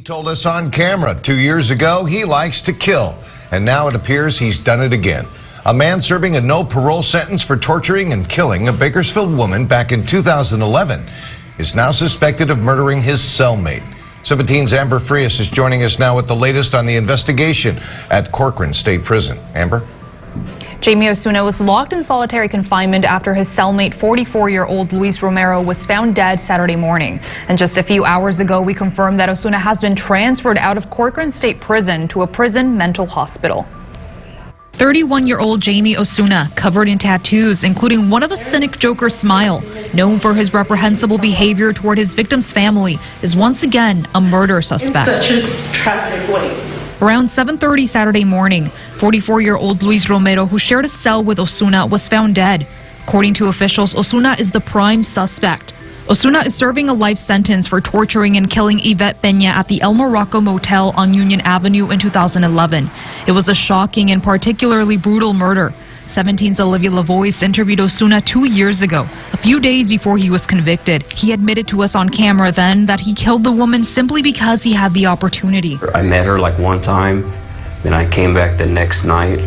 Told us on camera 2 years ago he likes to kill, and now it appears he's done it again. A man serving a no parole sentence for torturing and killing a Bakersfield woman back in 2011 is now suspected of murdering his cellmate. 17's Amber Frias is joining us now with the latest on the investigation at Corcoran State Prison. Amber? Jaime Osuna was locked in solitary confinement after his cellmate, 44-year-old Luis Romero, was found dead Saturday morning. And just a few hours ago, we confirmed that Osuna has been transferred out of Corcoran State Prison to a prison mental hospital. 31-year-old Jaime Osuna, covered in tattoos, including one of a cynic Joker smile, known for his reprehensible behavior toward his victim's family, is once again a murder suspect. In such a tragic way. Around 7:30 Saturday morning, 44-year-old Luis Romero, who shared a cell with Osuna, was found dead. According to officials, Osuna is the prime suspect. Osuna is serving a life sentence for torturing and killing Yvette Peña at the El Morocco Motel on Union Avenue in 2011. It was a shocking and particularly brutal murder. 17's Olivia Lavois interviewed Osuna 2 years ago, a few days before he was convicted. He admitted to us on camera then that he killed the woman simply because he had the opportunity. I met her like one time, then I came back the next night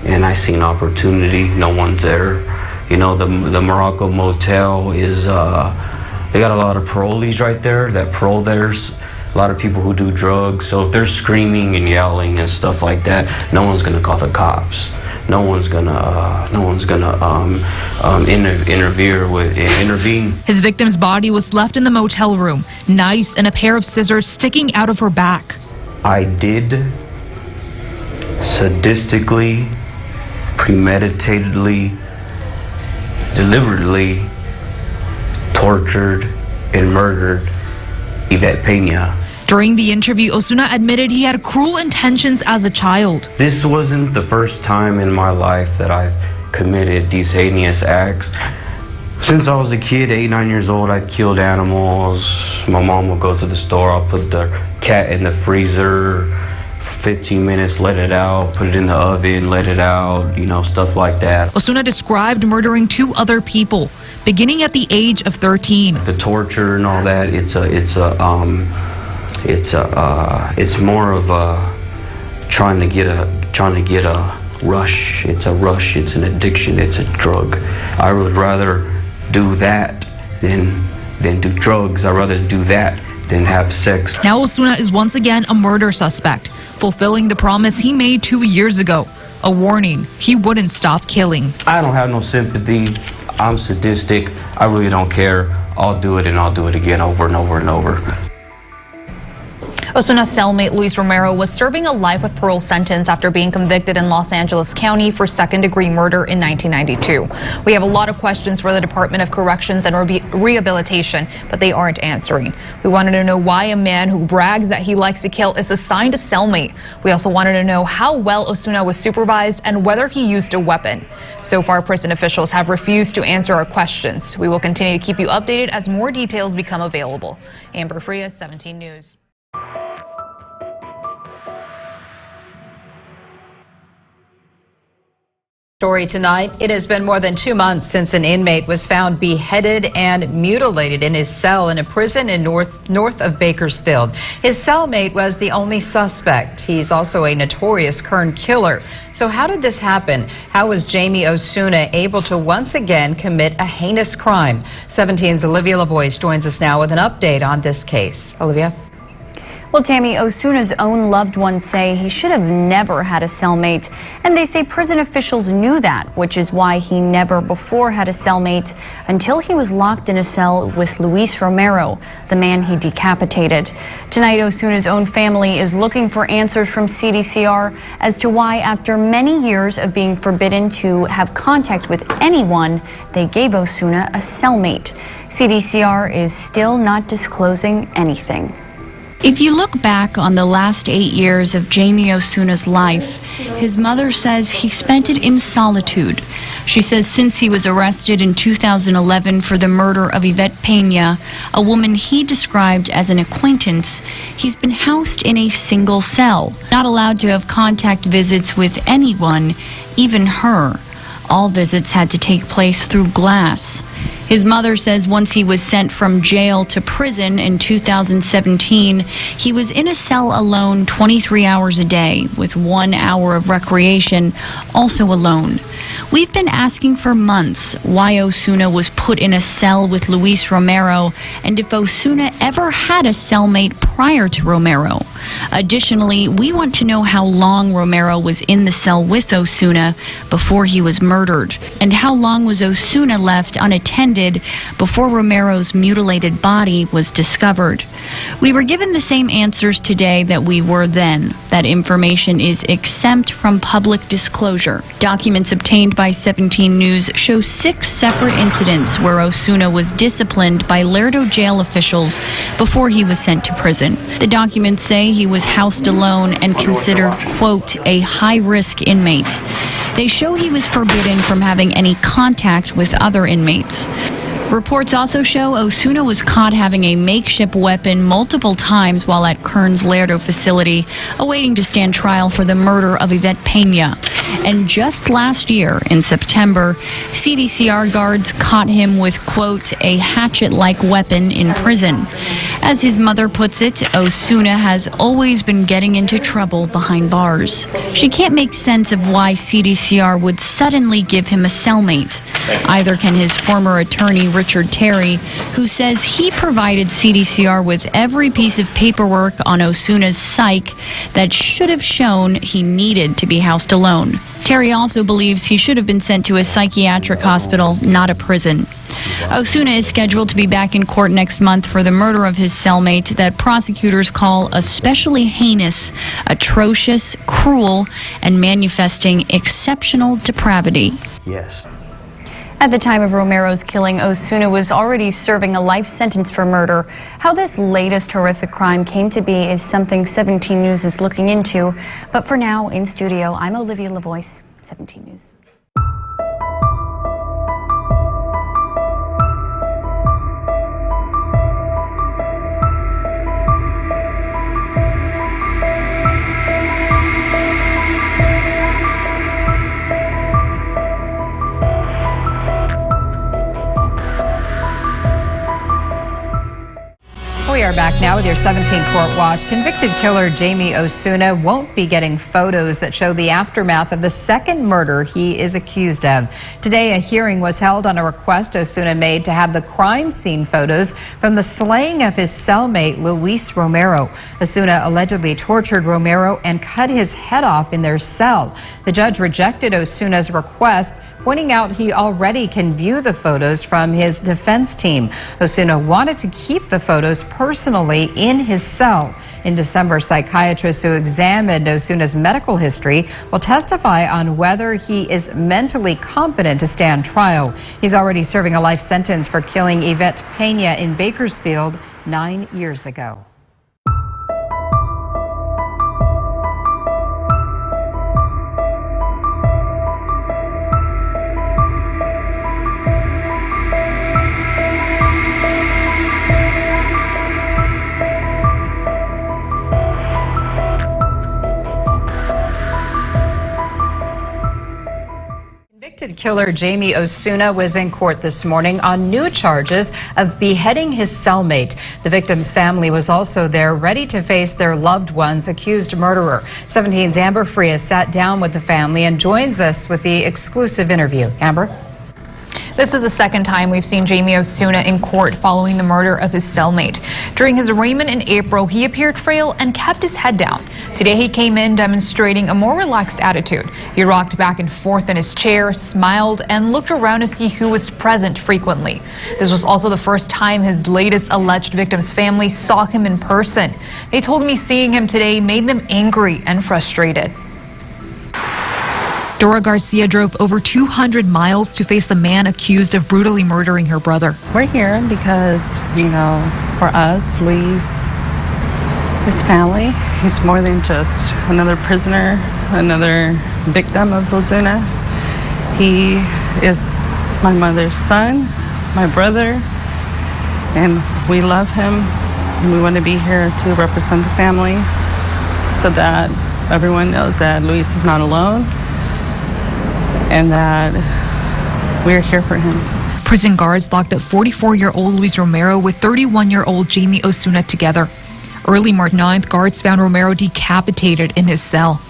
and I seen opportunity. No one's there. You know, the Morocco Motel is, they got a lot of parolees right there. That parole there's a lot of people who do drugs. So if they're screaming and yelling and stuff like that, no one's gonna call the cops. No one's gonna intervene. His victim's body was left in the motel room, knives and a pair of scissors sticking out of her back. I did sadistically, premeditatedly, deliberately tortured and murdered Yvette Peña. During the interview, Osuna admitted he had cruel intentions as a child. This wasn't the first time in my life that I've committed these heinous acts. Since I was a kid, 8, 9 years old, I've killed animals. My mom would go to the store, I'll put the cat in the freezer for 15 minutes, let it out, put it in the oven, let it out, you know, stuff like that. Osuna described murdering 2 other people, beginning at the age of 13. The torture and all that, it's more of a trying to get a rush. It's a rush. It's an addiction. It's a drug. I would rather do that than do drugs. I'd rather do that than have sex. Now Osuna is once again a murder suspect, fulfilling the promise he made 2 years ago. A warning he wouldn't stop killing. I don't have no sympathy. I'm sadistic. I really don't care. I'll do it and I'll do it again over and over and over. Osuna's cellmate Luis Romero was serving a life with parole sentence after being convicted in Los Angeles County for second-degree murder in 1992. We have a lot of questions for the Department of Corrections and Rehabilitation, but they aren't answering. We wanted to know why a man who brags that he likes to kill is assigned a cellmate. We also wanted to know how well Osuna was supervised and whether he used a weapon. So far, prison officials have refused to answer our questions. We will continue to keep you updated as more details become available. Amber Frias, 17 News. Story tonight. It has been more than 2 months since an inmate was found beheaded and mutilated in his cell in a prison in north of Bakersfield. His cellmate was the only suspect. He's also a notorious Kern killer. So how did this happen? How was Jaime Osuna able to once again commit a heinous crime? 17's Olivia Lavois joins us now with an update on this case. Olivia? Well, Tammy, Osuna's own loved ones say he should have never had a cellmate, and they say prison officials knew that, which is why he never before had a cellmate until he was locked in a cell with Luis Romero, the man he decapitated. Tonight, Osuna's own family is looking for answers from CDCR as to why, after many years of being forbidden to have contact with anyone, they gave Osuna a cellmate. CDCR is still not disclosing anything. If you look back on the last 8 years of Jaime Osuna's life, his mother says he spent it in solitude. She says since he was arrested in 2011 for the murder of Yvette Peña, a woman he described as an acquaintance, he's been housed in a single cell, not allowed to have contact visits with anyone, even her. All visits had to take place through glass. His mother says once he was sent from jail to prison in 2017, he was in a cell alone 23 hours a day with 1 hour of recreation, also alone. We've been asking for months why Osuna was put in a cell with Luis Romero and if Osuna ever had a cellmate prior to Romero. Additionally, we want to know how long Romero was in the cell with Osuna before he was murdered, and how long was Osuna left unattended before Romero's mutilated body was discovered. We were given the same answers today that we were then. That information is exempt from public disclosure. Documents obtained by 17 News show 6 separate incidents where Osuna was disciplined by Lerdo jail officials before he was sent to prison. The documents say he was housed alone and considered, quote, a high-risk inmate. They show he was forbidden from having any contact with other inmates. Reports also show Osuna was caught having a makeshift weapon multiple times while at Kern's Lerdo facility, awaiting to stand trial for the murder of Yvette Pena. And just last year, in September, CDCR guards caught him with, quote, a hatchet-like weapon in prison. As his mother puts it, Osuna has always been getting into trouble behind bars. She can't make sense of why CDCR would suddenly give him a cellmate. Either can his former attorney, Richard Terry, who says he provided CDCR with every piece of paperwork on Osuna's psych that should have shown he needed to be housed alone. Terry also believes he should have been sent to a psychiatric hospital, not a prison. Osuna is scheduled to be back in court next month for the murder of his cellmate that prosecutors call especially heinous, atrocious, cruel, and manifesting exceptional depravity. Yes. At the time of Romero's killing, Osuna was already serving a life sentence for murder. How this latest horrific crime came to be is something 17 News is looking into. But for now, in studio, I'm Olivia Lavois, 17 News. We are back now with your 17 Court Watch. Convicted killer Jaime Osuna won't be getting photos that show the aftermath of the second murder he is accused of. Today, a hearing was held on a request Osuna made to have the crime scene photos from the slaying of his cellmate, Luis Romero. Osuna allegedly tortured Romero and cut his head off in their cell. The judge rejected Osuna's request, pointing out he already can view the photos from his defense team. Osuna wanted to keep the photos personally in his cell. In December, psychiatrists who examined Osuna's medical history will testify on whether he is mentally competent to stand trial. He's already serving a life sentence for killing Yvette Pena in Bakersfield 9 years ago. Convicted killer Jaime Osuna was in court this morning on new charges of beheading his cellmate. The victim's family was also there, ready to face their loved one's accused murderer. 17's Amber Frias sat down with the family and joins us with the exclusive interview. Amber? This is the second time we've seen Jaime Osuna in court following the murder of his cellmate. During his arraignment in April, he appeared frail and kept his head down. Today, he came in demonstrating a more relaxed attitude. He rocked back and forth in his chair, smiled, and looked around to see who was present frequently. This was also the first time his latest alleged victim's family saw him in person. They told me seeing him today made them angry and frustrated. Dora Garcia drove over 200 miles to face the man accused of brutally murdering her brother. We're here because, for us, Luis, his family, he's more than just another prisoner, another victim of Osuna. He is my mother's son, my brother, and we love him, and we want to be here to represent the family so that everyone knows that Luis is not alone, and that we're here for him. Prison guards locked up 44-year-old Luis Romero with 31-year-old Jaime Osuna together. Early March 9th, guards found Romero decapitated in his cell.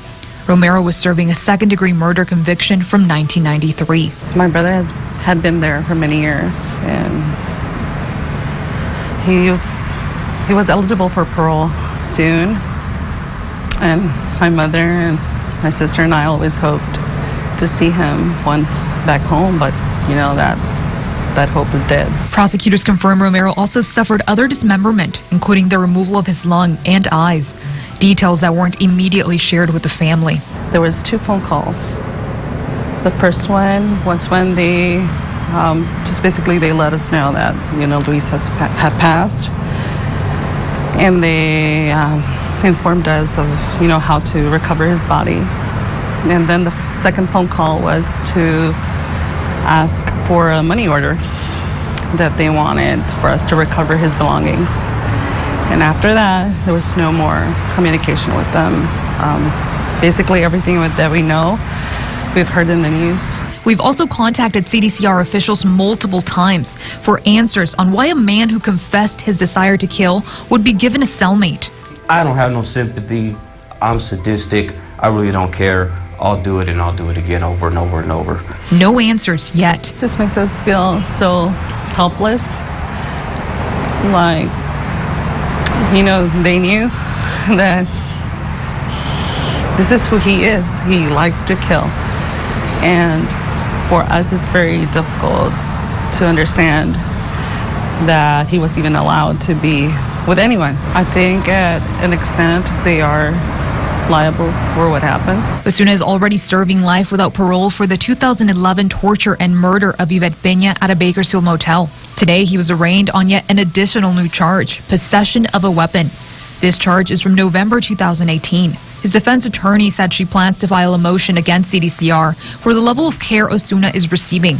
Romero was serving a second-degree murder conviction from 1993. My brother had been there for many years, and he was eligible for parole soon. And my mother and my sister and I always hoped to see him once back home, but you know that hope is dead. Prosecutors confirm Romero also suffered other dismemberment, including the removal of his lung and eyes, details that weren't immediately shared with the family. There was 2 phone calls. The first one was when they just basically they let us know that, you know, Luis had passed, and they informed us of, you know, how to recover his body. And then the second phone call was to ask for a money order that they wanted for us to recover his belongings. And after that, there was no more communication with them. Basically everything that we know, we've heard in the news. We've also contacted CDCR officials multiple times for answers on why a man who confessed his desire to kill would be given a cellmate. I don't have no sympathy. I'm sadistic. I really don't care. I'll do it and I'll do it again over and over and over. No answers yet. It just makes us feel so helpless. Like, you know, they knew that this is who he is. He likes to kill. And for us, it's very difficult to understand that he was even allowed to be with anyone. I think at an extent they are liable for what happened. Osuna is already serving life without parole for the 2011 torture and murder of Yvette Peña at a Bakersfield motel. Today, he was arraigned on yet an additional new charge, possession of a weapon. This charge is from November 2018. His defense attorney said she plans to file a motion against CDCR for the level of care Osuna is receiving.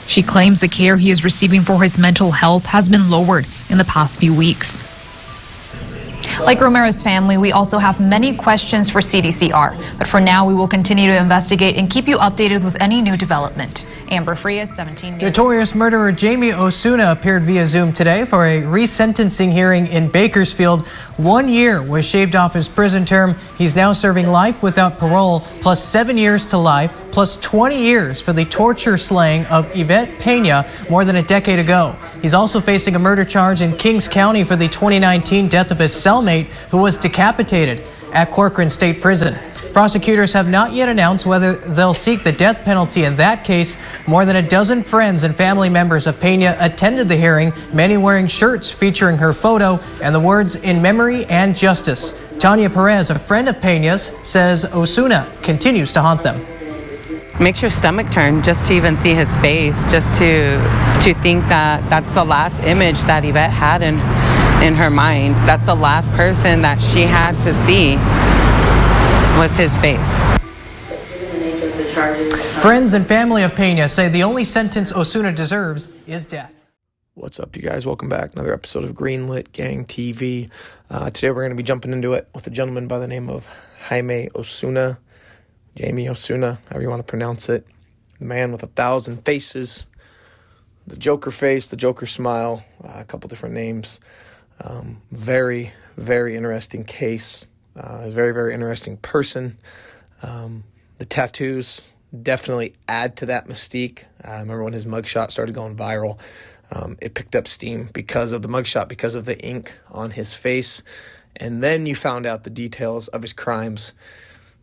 She claims the care he is receiving for his mental health has been lowered in the past few weeks. Like Romero's family, we also have many questions for CDCR. But for now, we will continue to investigate and keep you updated with any new development. Amber Frias, 17 News. Notorious murderer Jaime Osuna appeared via Zoom today for a resentencing hearing in Bakersfield. 1 year was shaved off his prison term. He's now serving life without parole, plus 7 years to life, plus 20 years for the torture slaying of Yvette Peña more than a decade ago. He's also facing a murder charge in Kings County for the 2019 death of his cellmate, who was decapitated at Corcoran State Prison. Prosecutors have not yet announced whether they'll seek the death penalty in that case. More than a dozen friends and family members of Peña attended the hearing, many wearing shirts featuring her photo and the words "In Memory and Justice." Tanya Perez, a friend of Peña's, says Osuna continues to haunt them. Makes your stomach turn just to even see his face, just to think that that's the last image that Yvette had in her mind. That's the last person that she had to see was his face. Friends and family of Peña say the only sentence Osuna deserves is death. What's up, you guys? Welcome back. Another episode of Greenlit Gang TV. Today we're going to be jumping into it with a gentleman by the name of Jaime Osuna. Jaime Osuna, however you want to pronounce it. The man with 1,000 faces. The Joker face, the Joker smile, a couple different names. Very, very interesting case. A very, very interesting person. The tattoos definitely add to that mystique. I remember when his mugshot started going viral. It picked up steam because of the mugshot, because of the ink on his face. And then you found out the details of his crimes,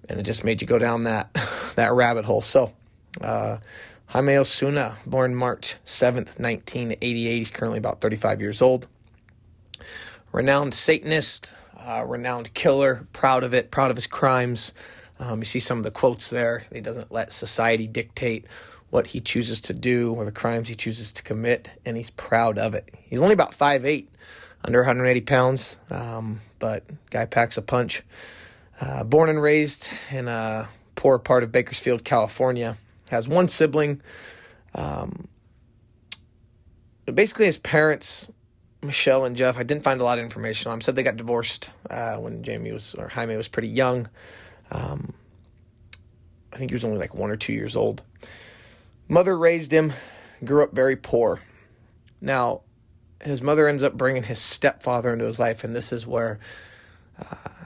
and it just made you go down that rabbit hole. So, Jaime Osuna, born March 7th, 1988. He's currently about 35 years old. Renowned Satanist, renowned killer, proud of it, proud of his crimes. You see some of the quotes there. He doesn't let society dictate what he chooses to do or the crimes he chooses to commit, and he's proud of it. He's only about 5'8", under 180 pounds, but guy packs a punch. Born and raised in a poor part of Bakersfield, California. Has one sibling. Basically, his parents, Michelle and Jeff, I didn't find a lot of information on them. Said they got divorced when Jaime was pretty young. I think he was only like 1 or 2 years old. Mother raised him, grew up very poor. Now, his mother ends up bringing his stepfather into his life, and this is where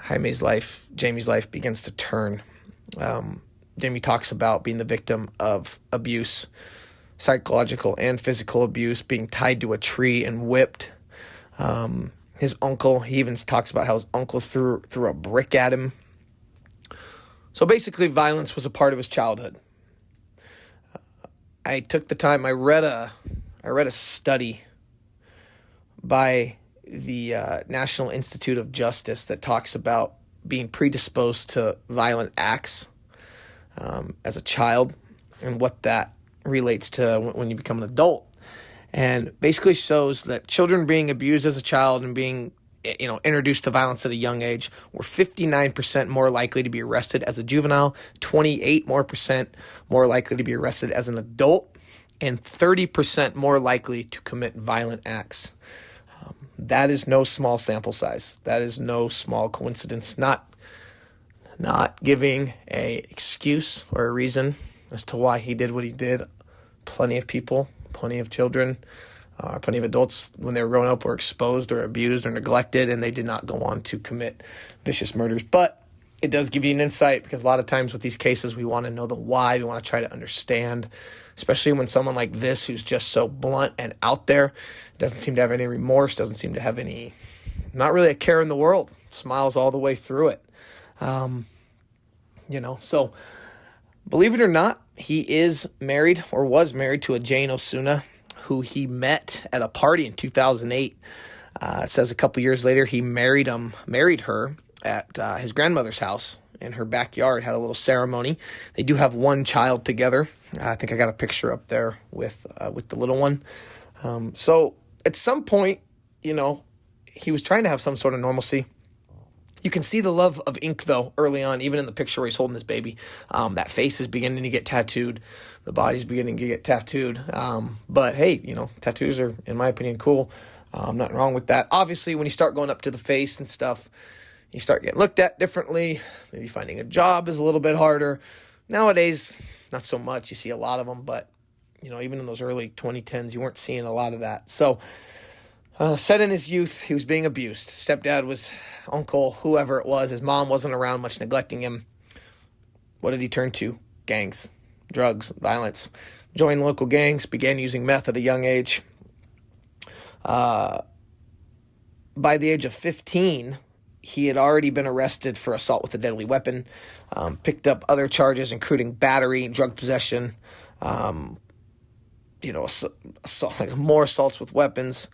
Jamie's life begins to turn. Jamie talks about being the victim of abuse, psychological and physical abuse, being tied to a tree and whipped. His uncle, he even talks about how his uncle threw a brick at him. So basically, violence was a part of his childhood. I took the time, I read a study by the National Institute of Justice that talks about being predisposed to violent acts as a child and what that relates to when you become an adult. And basically shows that children being abused as a child and being introduced to violence at a young age were 59% more likely to be arrested as a juvenile, 28% more likely to be arrested as an adult, and 30% more likely to commit violent acts. That is no small sample size. That is no small coincidence. Not giving a excuse or a reason as to why he did what he did. Plenty of people, plenty of children, plenty of adults, when they were growing up, were exposed or abused or neglected, and they did not go on to commit vicious murders. But it does give you an insight, because a lot of times with these cases, we want to know the why. We want to try to understand, especially when someone like this, who's just so blunt and out there, doesn't seem to have any remorse, doesn't seem to have any, not really a care in the world, smiles all the way through it. So believe it or not, he is married, or was married, to a Jane Osuna, who he met at a party in 2008. It says a couple years later he married her at his grandmother's house in her backyard, had a little ceremony. They do have one child together. I think I got a picture up there with the little one. So at some point, he was trying to have some sort of normalcy. You can see the love of ink, though, early on, even in the picture where he's holding his baby. That face is beginning to get tattooed. The body's beginning to get tattooed. But hey, tattoos are, in my opinion, cool. Nothing wrong with that. Obviously, when you start going up to the face and stuff, you start getting looked at differently. Maybe finding a job is a little bit harder. Nowadays, not so much. You see a lot of them, but even in those early 2010s, you weren't seeing a lot of that. So, said in his youth, he was being abused. Stepdad was, uncle, whoever it was. His mom wasn't around much, neglecting him. What did he turn to? Gangs, drugs, violence. Joined local gangs, began using meth at a young age. By the age of 15, he had already been arrested for assault with a deadly weapon, picked up other charges, including battery, drug possession, assault, like more assaults with weapons.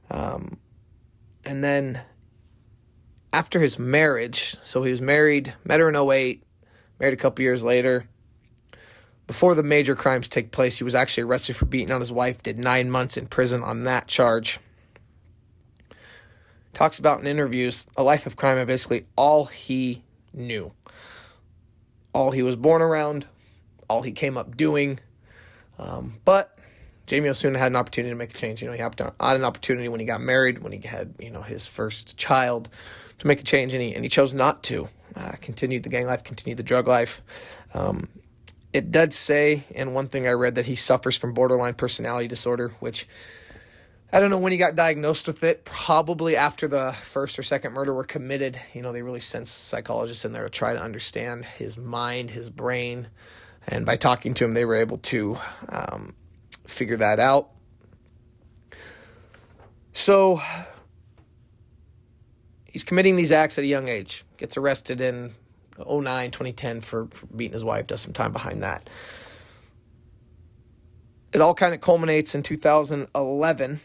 And then after his marriage, so he was married, met her in 2008, married a couple years later. Before the major crimes take place, he was actually arrested for beating on his wife, did 9 months in prison on that charge. Talks about in interviews, a life of crime, and basically all he knew. All he was born around, all he came up doing. But Jaime Osuna had an opportunity to make a change. He had an opportunity when he got married, when he had, his first child, to make a change, and he chose not to. Continued the gang life, continued the drug life. It does say, and one thing I read, that he suffers from borderline personality disorder, which I don't know when he got diagnosed with it. Probably after the first or second murder were committed. They really sent psychologists in there to try to understand his mind, his brain, and by talking to him, they were able to figure that out. So he's committing these acts at a young age. Gets arrested in 2010 for beating his wife. Does some time behind that. It all kind of culminates in 2011.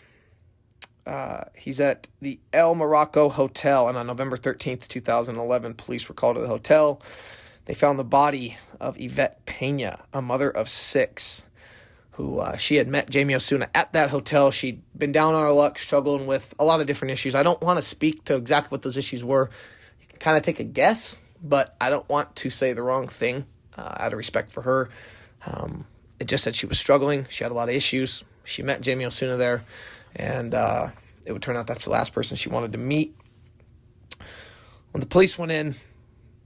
He's at the El Morocco Hotel, and on November 13th, 2011, police were called to the hotel. They found the body of Yvette Pena, a mother of 6, who she had met Jaime Osuna at that hotel. She'd been down on her luck, struggling with a lot of different issues. I don't want to speak to exactly what those issues were. You can kind of take a guess, but I don't want to say the wrong thing out of respect for her. It just said she was struggling. She had a lot of issues. She met Jaime Osuna there, and it would turn out that's the last person she wanted to meet. When the police went in,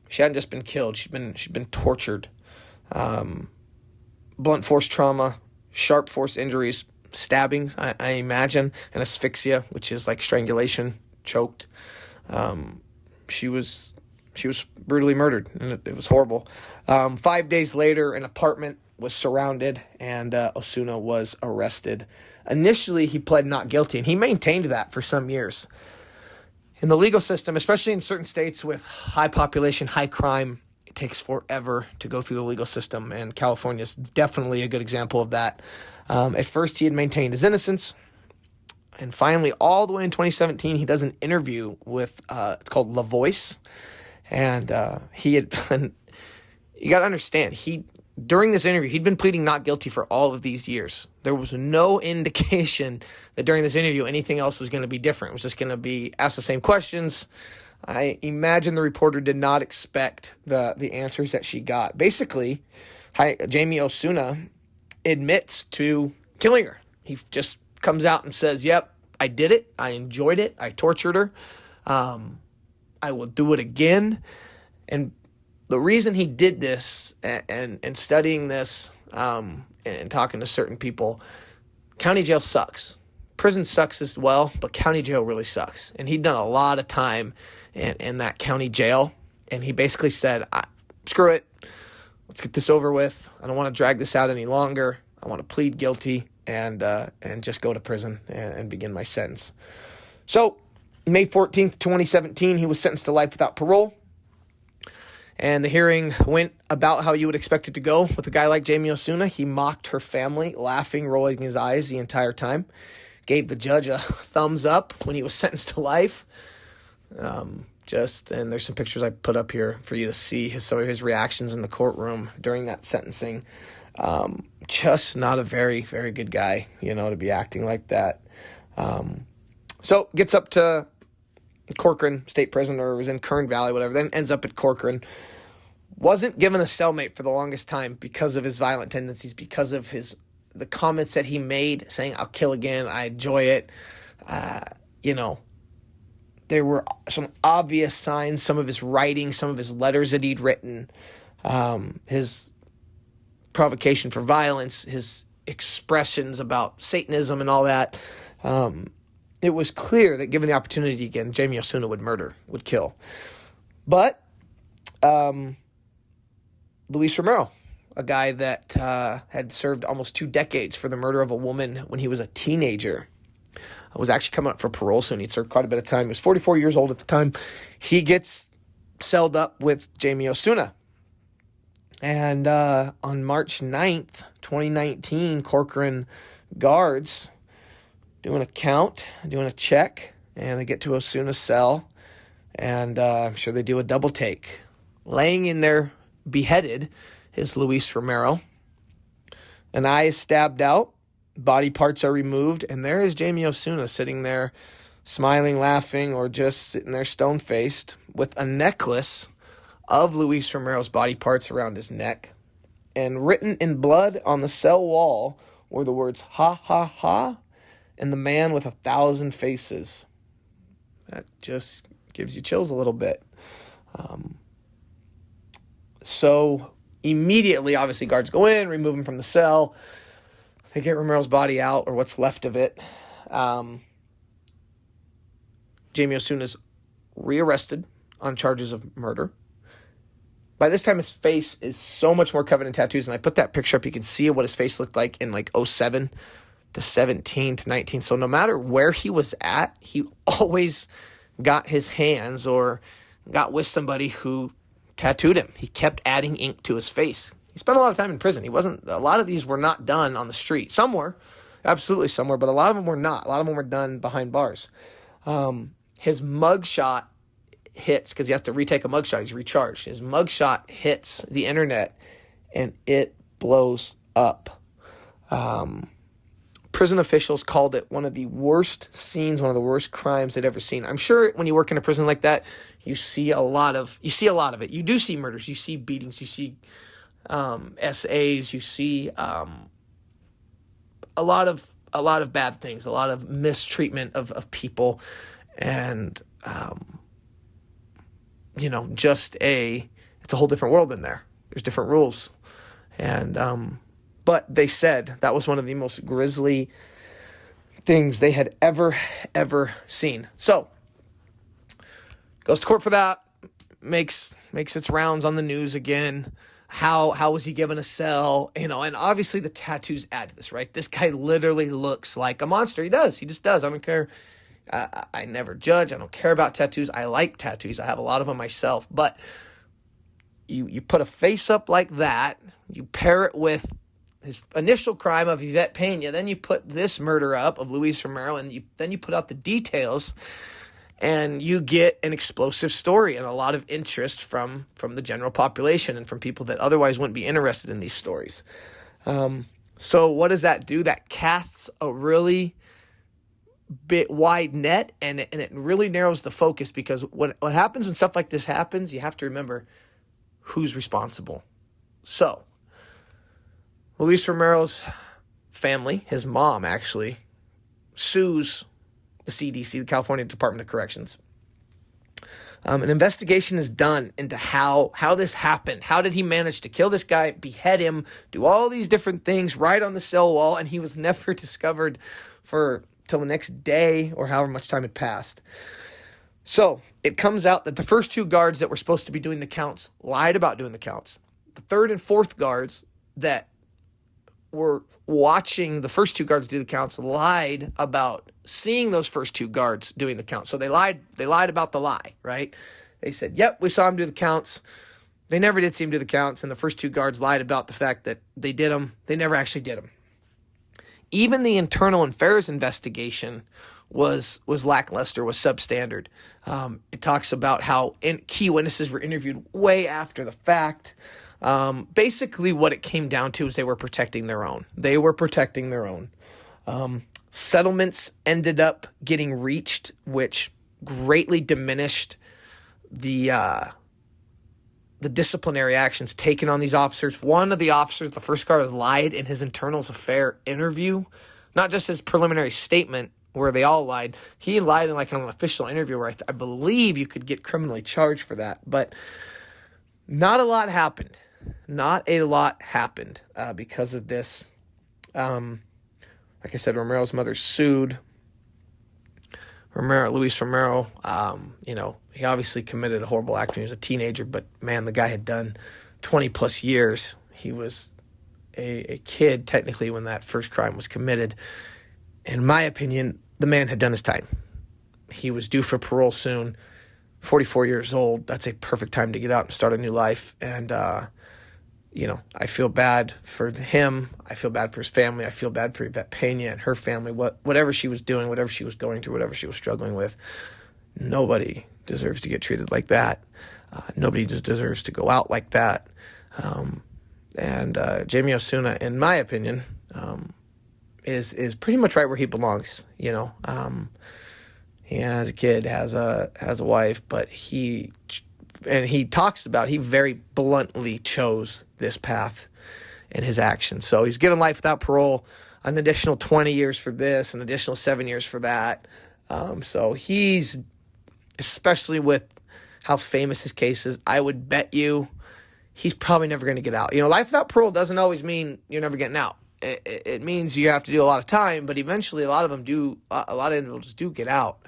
she hadn't just been killed. She'd been tortured. Blunt force trauma. sharp force injuries, stabbings, I imagine, and asphyxia, which is like strangulation, choked. She was brutally murdered, and it was horrible. 5 days later, an apartment was surrounded, and Osuna was arrested. Initially, he pled not guilty, and he maintained that for some years. In the legal system, especially in certain states with high population, high crime, it takes forever to go through the legal system, and California is definitely a good example of that. At first, he had maintained his innocence, and finally, all the way in 2017, he does an interview with, it's called La Voice, and he had, you got to understand, during this interview, he'd been pleading not guilty for all of these years. There was no indication that during this interview anything else was going to be different. It was just going to be asked the same questions. I imagine the reporter did not expect the answers that she got. Basically, Jaime Osuna admits to killing her. He just comes out and says, yep, I did it. I enjoyed it. I tortured her. I will do it again. And the reason he did this, and studying this and talking to certain people, county jail sucks. Prison sucks as well, but county jail really sucks. And he'd done a lot of time in that county jail, and he basically said, screw it, let's get this over with. I don't want to drag this out any longer. I want to plead guilty and just go to prison and begin my sentence. So May 14th, 2017, he was sentenced to life without parole. And the hearing went about how you would expect it to go with a guy like Jaime Osuna. He mocked her family, laughing, rolling his eyes the entire time. Gave the judge a thumbs up when he was sentenced to life. And there's some pictures I put up here for you to see some of his reactions in the courtroom during that sentencing. Just not a very, very good guy, to be acting like that. So gets up to Corcoran State Prison, or was in Kern Valley, whatever, then ends up at Corcoran. Wasn't given a cellmate for the longest time because of his violent tendencies, because of the comments that he made saying, I'll kill again, I enjoy it. There were some obvious signs, some of his writing, some of his letters that he'd written, his provocation for violence, his expressions about Satanism and all that. It was clear that given the opportunity again, Jaime Osuna would kill. But Luis Romero, a guy that had served almost 2 decades for the murder of a woman when he was a teenager, was actually coming up for parole soon. He'd served quite a bit of time. He was 44 years old at the time. He gets celled up with Jaime Osuna. And on March 9th, 2019, Corcoran guards doing a count, doing a check, and they get to Osuna's cell, and I'm sure they do a double take. Laying in there, beheaded, is Luis Romero. An eye is stabbed out, body parts are removed, and there is Jaime Osuna sitting there, smiling, laughing, or just sitting there stone-faced with a necklace of Luis Romero's body parts around his neck. And written in blood on the cell wall were the words, ha, ha, ha, and the man with 1,000 faces. That just gives you chills a little bit. So immediately, obviously, guards go in, remove him from the cell. They get Romero's body out, or what's left of it. Jaime Osuna's rearrested on charges of murder. By this time, his face is so much more covered in tattoos, and I put that picture up. You can see what his face looked like in like 07 to 17 to 19. So no matter where he was at, he always got his hands or got with somebody who tattooed him. He kept adding ink to his face. He spent a lot of time in prison. A lot of these were not done on the street. Some were, absolutely some were, but a lot of them were not. A lot of them were done behind bars. His mugshot hits, because he has to retake a mugshot. He's recharged. His mugshot hits the internet, and it blows up. Prison officials called it one of the worst scenes, one of the worst crimes they'd ever seen. I'm sure when you work in a prison like that, you see a lot of it. You do see murders, you see beatings, you see SAs, you see a lot of bad things, a lot of mistreatment of people, and it's a whole different world in there. There's different rules, and But they said that was one of the most grisly things they had ever seen. So, goes to court for that, makes its rounds on the news again. How was he given a cell? And obviously the tattoos add to this, right? This guy literally looks like a monster. He just does. I don't care. I never judge. I don't care about tattoos. I like tattoos. I have a lot of them myself. But you put a face up like that, you pair it with his initial crime of Yvette Pena, then you put this murder up of Luis Romero, and then you put out the details, and you get an explosive story and a lot of interest from the general population and from people that otherwise wouldn't be interested in these stories. So what does that do? That casts a really bit wide net, and it really narrows the focus, because what happens when stuff like this happens, you have to remember who's responsible. So Luis Romero's family, his mom actually, sues the CDC, the California Department of Corrections. An investigation is done into how this happened. How did he manage to kill this guy, behead him, do all these different things right on the cell wall, and he was never discovered till the next day or however much time had passed. So it comes out that the first two guards that were supposed to be doing the counts lied about doing the counts. The third and fourth guards that were watching the first two guards do the counts lied about seeing those first two guards doing the counts. So they lied about the lie, right? They said, yep, we saw him do the counts. They never did see him do the counts, and the first two guards lied about the fact that they did them. They never actually did them. Even the internal affairs investigation was lackluster, was substandard. It talks about how key witnesses were interviewed way after the fact. Basically what it came down to is they were protecting their own. Settlements ended up getting reached, which greatly diminished the disciplinary actions taken on these officers. One of the officers, the first guard, lied in his internals affair interview, not just his preliminary statement where they all lied. He lied in like an official interview where I believe you could get criminally charged for that. But not a lot happened. Because of this. Like I said, Romero's mother sued. Luis Romero, he obviously committed a horrible act when he was a teenager, but man, the guy had done 20 plus years. He was a kid technically when that first crime was committed. In my opinion, the man had done his time. He was due for parole soon, 44 years old. That's a perfect time to get out and start a new life. And, I feel bad for him. I feel bad for his family. I feel bad for Yvette Pena and her family. Whatever she was doing, whatever she was going through, whatever she was struggling with, nobody deserves to get treated like that. Nobody just deserves to go out like that. And Jaime Osuna, in my opinion, is pretty much right where he belongs. He has a kid, has a wife, but he talks about he very bluntly chose this path in his actions. So he's given life without parole, an additional 20 years for this, an additional 7 years for that. So he's, especially with how famous his case is, I would bet you he's probably never going to get out. Life without parole doesn't always mean you're never getting out. It means you have to do a lot of time, but eventually a lot of individuals do get out.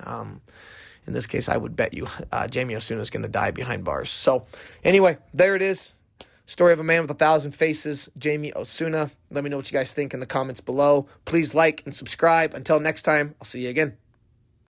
In this case, I would bet you Jaime Osuna is going to die behind bars. So anyway, there it is. Story of a man with 1,000 faces, Jaime Osuna. Let me know what you guys think in the comments below. Please like and subscribe. Until next time, I'll see you again.